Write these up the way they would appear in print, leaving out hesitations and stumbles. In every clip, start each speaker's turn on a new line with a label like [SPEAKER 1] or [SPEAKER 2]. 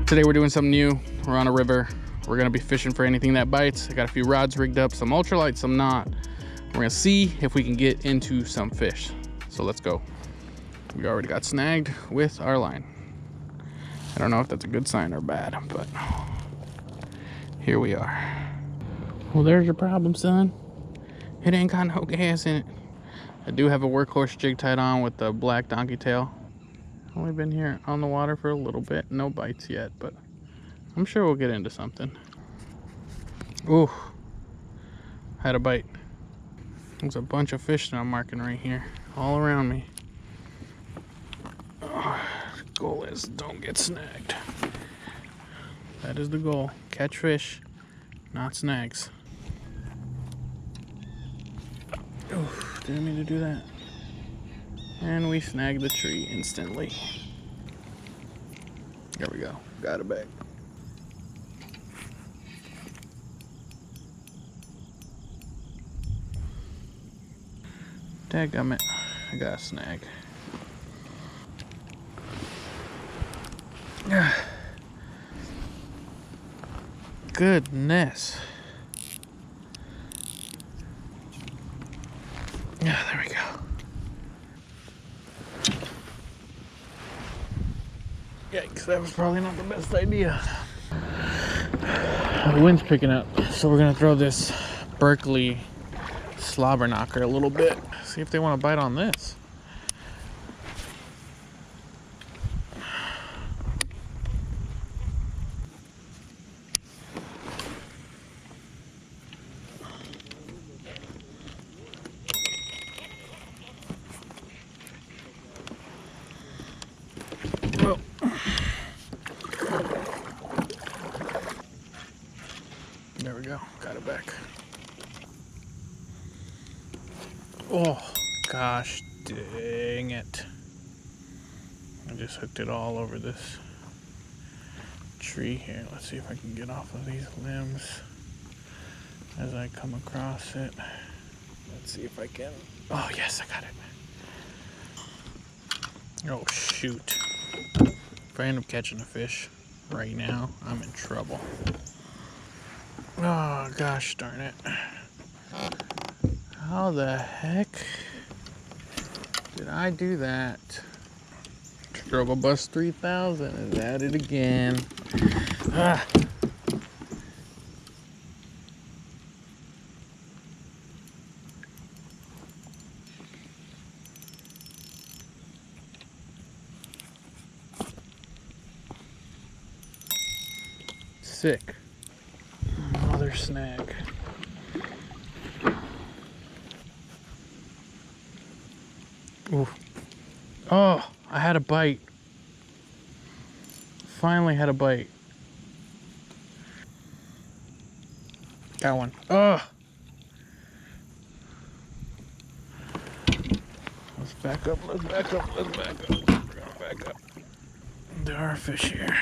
[SPEAKER 1] Today we're doing something new. We're on a river. We're gonna be fishing for anything that bites. I got a few rods rigged up, some ultralight, some not. We're gonna see if we can get into some fish. So let's go. We already got snagged with our line. I don't know if that's a good sign or bad, but here we are. Well, there's your problem, son. It ain't got no gas in it. I do have a workhorse jig tied on with the black donkey tail. Only been here on the water for a little bit. No bites yet, but I'm sure we'll get into something. Ooh, had a bite. There's a bunch of fish that I'm marking right here, all around me. Oh, the goal is don't get snagged. That is the goal. Catch fish, not snags. Oh, didn't mean to do that. And we snagged the tree instantly. There we go. Got it back. Dadgummit. I got a snag. Goodness. Yeah, there we go. Yikes, that was probably not the best idea. The wind's picking up, so we're gonna throw this Berkeley slobber knocker a little bit. See if they want to bite on this. There we go, got it back. Oh gosh, dang it. I just hooked it all over this tree here. Let's see if I can get off of these limbs as I come across it. Let's see if I can. Oh yes, I got it. Oh shoot. If I end up catching a fish right now, I'm in trouble. Oh gosh darn it. How the heck did I do that? Struggle Bus 3000 is at it again. Ah. Sick. Another snag. Ooh. Oh, I had a bite. Finally had a bite. Got one. Oh. Let's back up, let's back up, let's back up. We're gonna back up. There are fish here.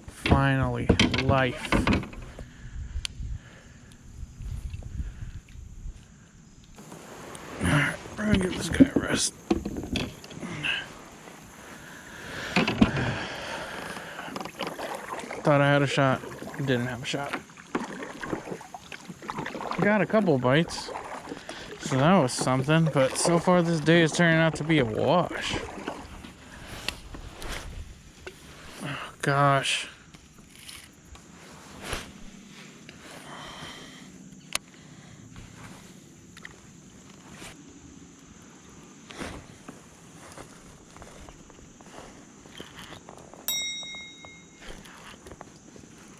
[SPEAKER 1] Finally, life. Alright, we're gonna give this guy a rest. Thought I had a shot. Didn't have a shot. Got a couple bites. So that was something, but so far this day is turning out to be a wash. Oh gosh.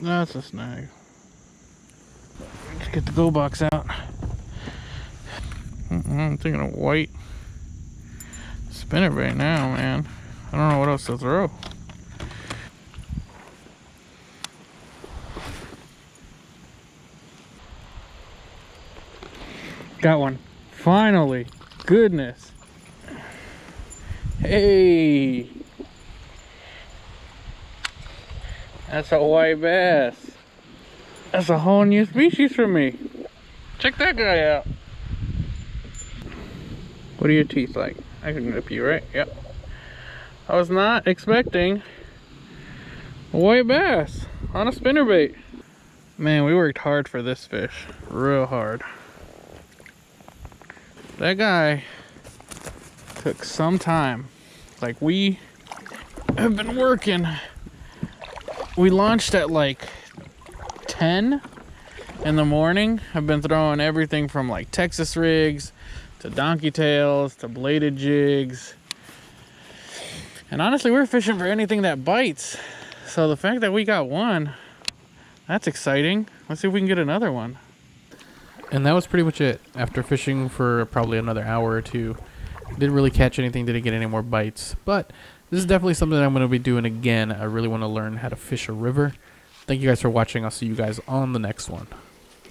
[SPEAKER 1] That's a snag. Let's get the go box out. I'm thinking of white spinnerbait now, man. I don't know what else to throw. Got one. Finally. Goodness. Hey. That's a white bass. That's a whole new species for me. Check that guy out. What are your teeth like? I can nip you, right? Yep. I was not expecting A white bass on a spinnerbait. Man, we worked hard for this fish. Real hard. That guy took some time. Like, we have been working. We launched at like 10 in the morning. I've been throwing everything from like Texas rigs to donkey tails to bladed jigs. And honestly, we're fishing for anything that bites. So the fact that we got one, that's exciting. Let's see if we can get another one. And that was pretty much it. After fishing for probably another hour or two, didn't really catch anything, didn't get any more bites. But this is definitely something that I'm going to be doing again. I really want to learn how to fish a river. Thank you guys for watching. I'll see you guys on the next one.